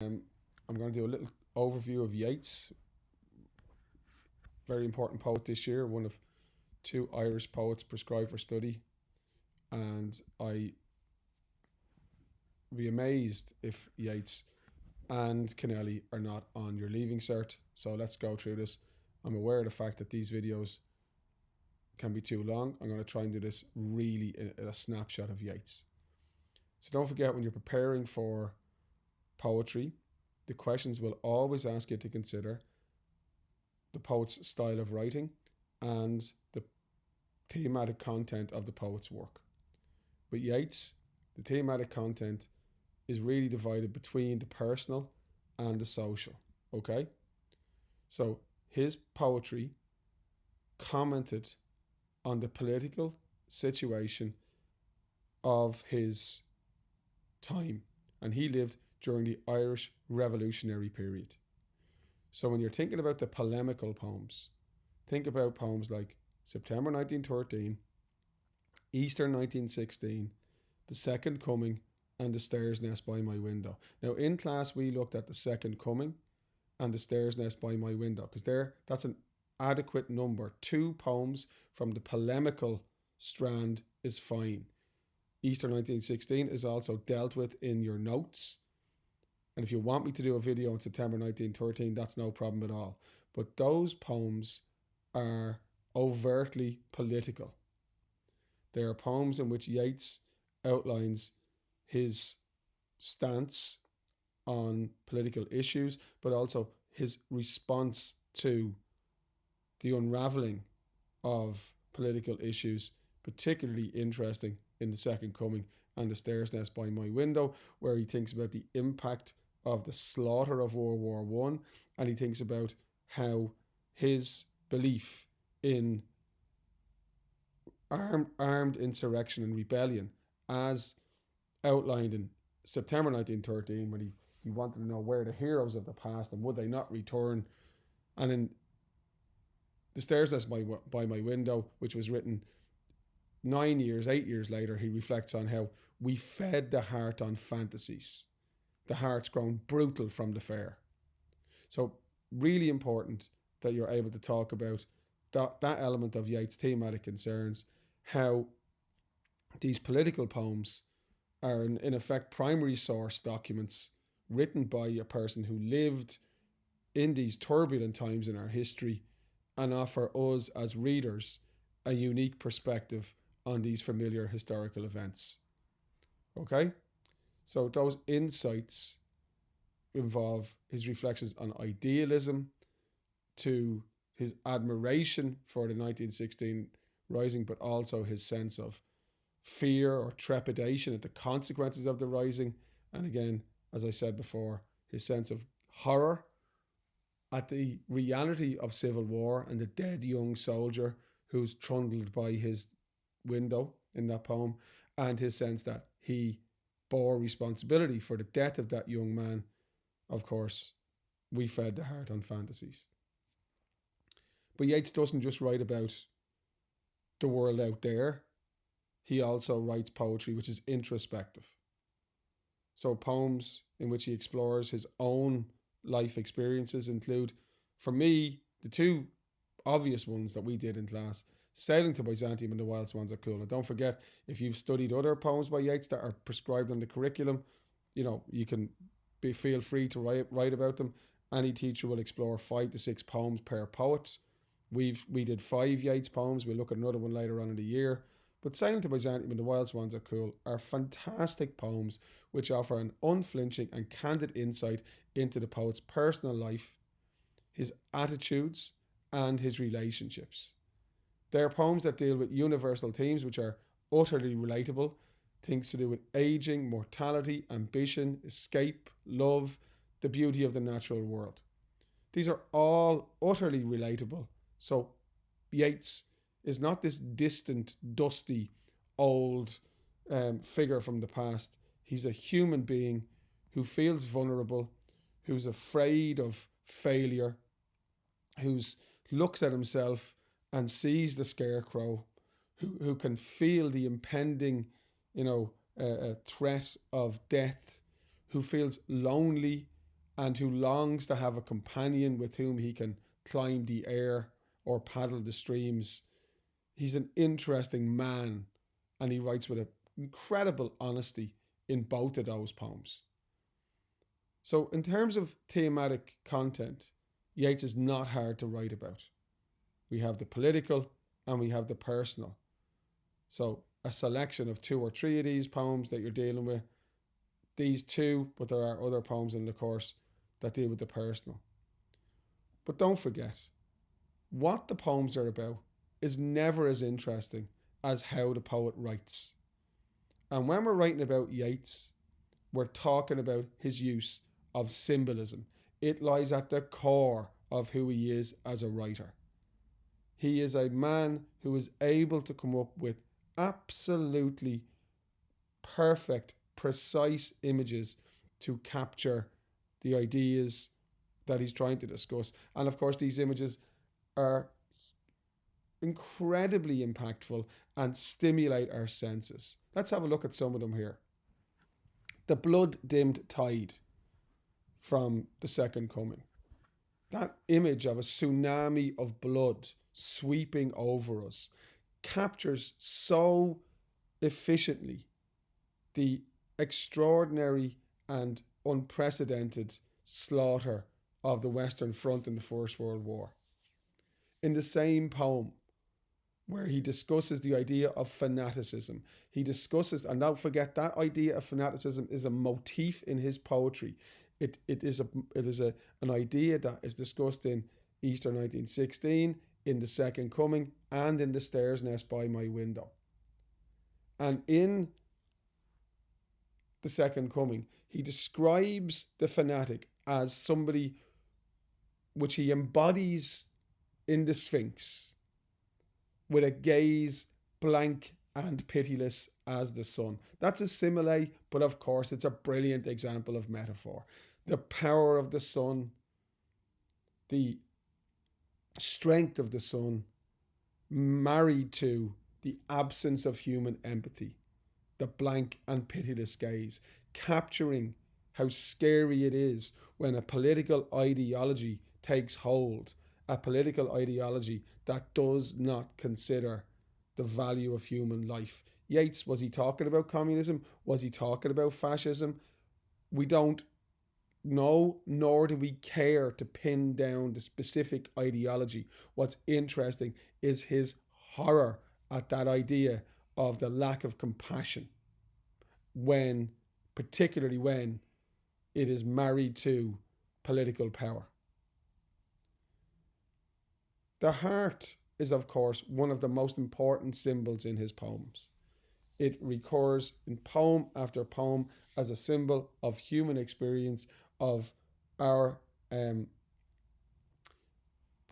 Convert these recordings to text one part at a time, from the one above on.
I'm going to do a little overview of Yeats, very important poet this year, one of two Irish poets prescribed for study, and I would be amazed if Yeats and Kennelly are not on your leaving cert. So let's go through this. I'm aware of the fact that these videos can be too long. I'm going to try and do this really in a snapshot of Yeats. So don't forget, when you're preparing for poetry, the questions will always ask you to consider the poet's style of writing and the thematic content of the poet's work. With Yeats, the thematic content is really divided between the personal and the social. Okay? So his poetry commented on the political situation of his time, and he lived during the Irish Revolutionary period. So when you're thinking about the polemical poems, think about poems like September 1913, Easter 1916, The Second Coming, and The Stairs Nest by My Window. Now, in class, we looked at The Second Coming and The Stairs Nest by My Window, because that's an adequate number. Two poems from the polemical strand is fine. Easter 1916 is also dealt with in your notes. And if you want me to do a video on September 1913, that's no problem at all. But those poems are overtly political. They are poems in which Yeats outlines his stance on political issues, but also his response to the unraveling of political issues, particularly interesting in The Second Coming and The Stairs Nest by My Window, where he thinks about the impact of the slaughter of World War One, and he thinks about how his belief in armed insurrection and rebellion, as outlined in September 1913, when he wanted to know where the heroes of the past and would they not return, and in The Stairs Nest by My Window, which was written 8 years later, he reflects on how we fed the heart on fantasies. The heart's grown brutal from the fair. So really important that you're able to talk about that element of Yeats' thematic concerns, how these political poems are in effect primary source documents written by a person who lived in these turbulent times in our history, and offer us as readers a unique perspective on these familiar historical events. Okay? So those insights involve his reflections on idealism, to his admiration for the 1916 rising, but also his sense of fear or trepidation at the consequences of the rising. And again, as I said before, his sense of horror at the reality of civil war and the dead young soldier who's trundled by his window in that poem, and his sense that he bore responsibility for the death of that young man. Of course, we fed the heart on fantasies. But Yeats doesn't just write about the world out there. He also writes poetry which is introspective. So poems in which he explores his own life experiences include, for me, the two obvious ones that we did in class: Sailing to Byzantium and The Wild Swans Are Cool. And don't forget, if you've studied other poems by Yeats that are prescribed on the curriculum, you can feel free to write about them. Any teacher will explore 5 to 6 poems per poet. We did 5 Yeats poems. We'll look at another one later on in the year. But Sailing to Byzantium and The Wild Swans Are Cool are fantastic poems which offer an unflinching and candid insight into the poet's personal life, his attitudes, and his relationships. They are poems that deal with universal themes which are utterly relatable, things to do with aging, mortality, ambition, escape, love, the beauty of the natural world. These are all utterly relatable. So Yeats is not this distant, dusty, old figure from the past. He's a human being who feels vulnerable, who's afraid of failure, who looks at himself and sees the scarecrow, who can feel the impending, threat of death, who feels lonely, and who longs to have a companion with whom he can climb the air or paddle the streams. He's an interesting man, and he writes with an incredible honesty in both of those poems. So, in terms of thematic content, Yeats is not hard to write about. We have the political and we have the personal. So, a selection of 2 or 3 of these poems that you're dealing with. These 2, but there are other poems in the course that deal with the personal. But don't forget, what the poems are about is never as interesting as how the poet writes. And when we're writing about Yeats, we're talking about his use of symbolism. It lies at the core of who he is as a writer. He is a man who is able to come up with absolutely perfect, precise images to capture the ideas that he's trying to discuss. And of course, these images are incredibly impactful and stimulate our senses. Let's have a look at some of them here. The blood-dimmed tide from The Second Coming. That image of a tsunami of blood sweeping over us captures so efficiently the extraordinary and unprecedented slaughter of the Western Front in the First World War. In the same poem, where he discusses the idea of fanaticism, he discusses, and don't forget that idea of fanaticism is a motif in his poetry. It is an idea that is discussed in Easter 1916, in The Second Coming, and in The Stairs Nest by My Window. And in The Second Coming, he describes the fanatic as somebody which he embodies in the Sphinx, with a gaze blank and pitiless as the sun. That's a simile, but of course it's a brilliant example of metaphor. The power of the sun, the strength of the sun, married to the absence of human empathy, the blank and pitiless gaze, capturing how scary it is when a political ideology takes hold, a political ideology that does not consider the value of human life. Yeats, was he talking about communism? Was he talking about fascism? We don't know, nor do we care to pin down the specific ideology. What's interesting is his horror at that idea of the lack of compassion, particularly when it is married to political power. The heart is, of course, one of the most important symbols in his poems. It recurs in poem after poem as a symbol of human experience, of our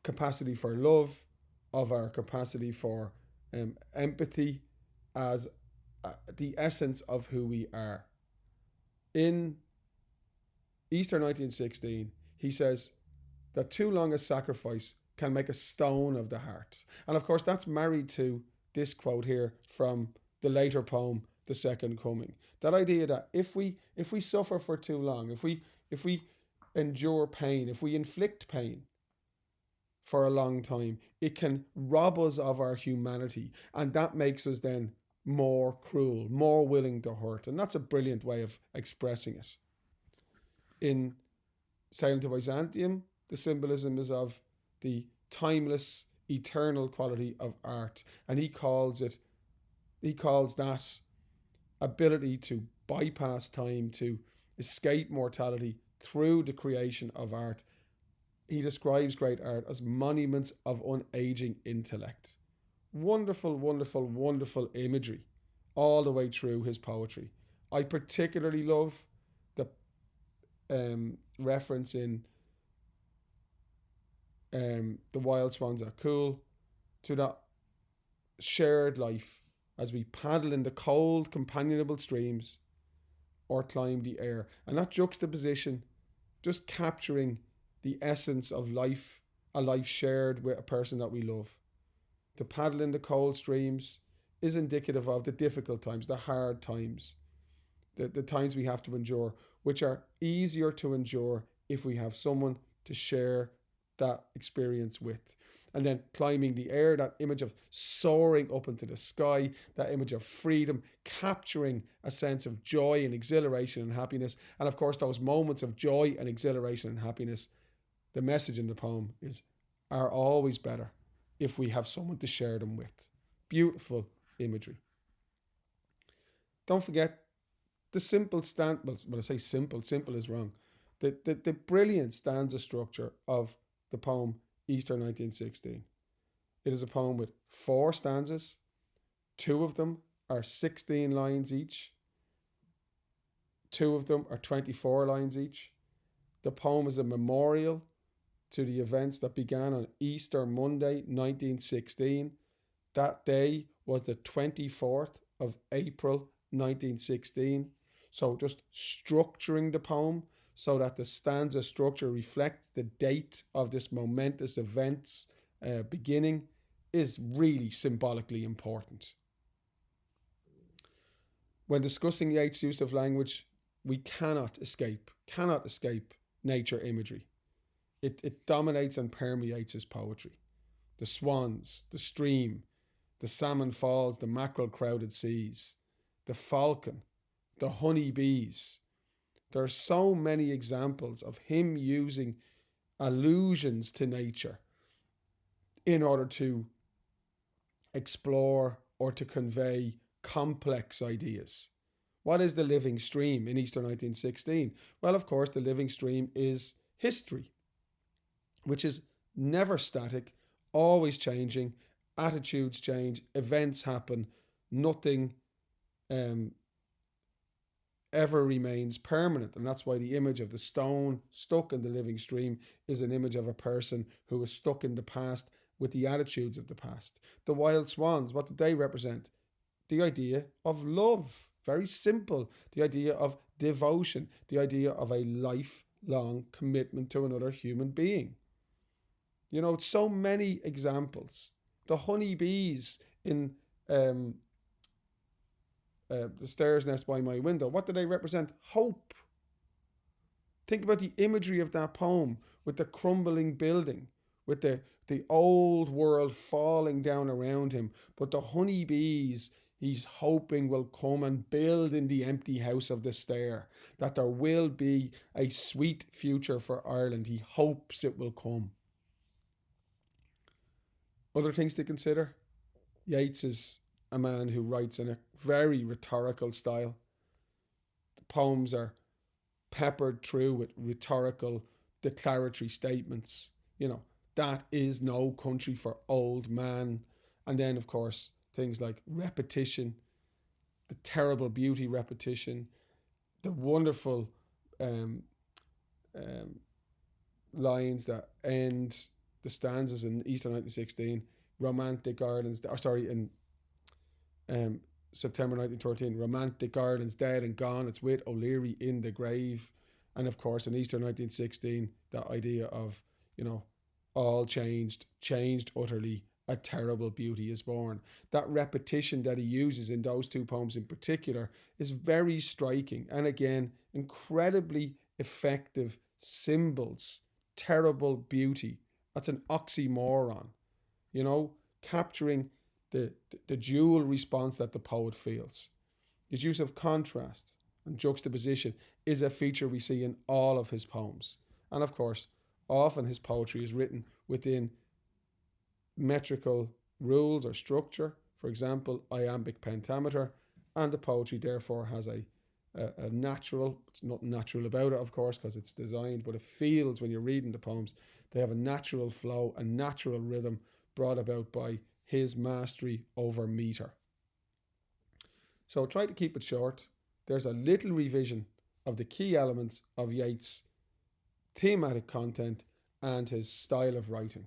capacity for love, of our capacity for empathy, as the essence of who we are. In Easter 1916, he says that too long a sacrifice can make a stone of the heart. And of course, that's married to this quote here from the later poem, The Second Coming. That idea that if we suffer for too long, if we endure pain, if we inflict pain for a long time, it can rob us of our humanity, and that makes us then more cruel, more willing to hurt. And that's a brilliant way of expressing it. In Sailing to Byzantium, the symbolism is of the timeless, eternal quality of art. And he calls that ability to bypass time, to escape mortality through the creation of art. He describes great art as monuments of unaging intellect. Wonderful, wonderful, wonderful imagery all the way through his poetry. I particularly love the reference in The Wild Swans Are Cool to that shared life as we paddle in the cold, companionable streams or climb the air. And that juxtaposition, just capturing the essence of life, a life shared with a person that we love. To paddle in the cold streams is indicative of the difficult times, the hard times, the times we have to endure, which are easier to endure if we have someone to share that experience with. And then climbing the air, that image of soaring up into the sky, that image of freedom, capturing a sense of joy and exhilaration and happiness. And of course, those moments of joy and exhilaration and happiness, the message in the poem are always better if we have someone to share them with. Beautiful imagery. Don't forget the simple well, when I say simple is wrong. The brilliant stanza structure of the poem Easter 1916. It is a poem with 4 stanzas. 2 of them are 16 lines each. 2 of them are 24 lines each. The poem is a memorial to the events that began on Easter Monday 1916. That day was the 24th of April 1916. So just structuring the poem so that the stanza structure reflects the date of this momentous event's beginning is really symbolically important. When discussing Yeats' use of language, we cannot escape nature imagery. It dominates and permeates his poetry. The swans, the stream, the salmon falls, the mackerel crowded seas, the falcon, the honey bees. There are so many examples of him using allusions to nature in order to explore or to convey complex ideas. What is the living stream in Easter 1916? Well, of course, the living stream is history, which is never static, always changing, attitudes change, events happen, nothing ever remains permanent. And that's why the image of the stone stuck in the living stream is an image of a person who is stuck in the past with the attitudes of the past. The wild swans, what did they represent? The idea of love. Very simple. The idea of devotion. The idea of a lifelong commitment to another human being. You know, so many examples. The honeybees in the stairs nest by my window. What do they represent? Hope. Think about the imagery of that poem with the crumbling building, with the old world falling down around him. But the honeybees, he's hoping will come and build in the empty house of the stair, that there will be a sweet future for Ireland. He hopes it will come. Other things to consider. Yeats is a man who writes in a very rhetorical style. The poems are peppered through with rhetorical declaratory statements. You know, that is no country for old man. And then, of course, things like repetition, the terrible beauty repetition, the wonderful lines that end the stanzas in Easter 1916, romantic Ireland's, in September 1913, romantic Ireland's dead and gone, it's with O'Leary in the grave. And of course, in Easter 1916, that idea of, you know, all changed utterly, a terrible beauty is born. That repetition that he uses in those 2 poems in particular is very striking. And again, incredibly effective symbols. Terrible beauty. That's an oxymoron. You know, capturing the dual response that the poet feels. His use of contrast and juxtaposition is a feature we see in all of his poems. And of course, often his poetry is written within metrical rules or structure. For example, iambic pentameter, and the poetry therefore has a natural, it's nothing natural about it, of course, because it's designed, but it feels when you're reading the poems, they have a natural flow, a natural rhythm brought about by his mastery over meter. So try to keep it short. There's a little revision of the key elements of Yeats' thematic content and his style of writing.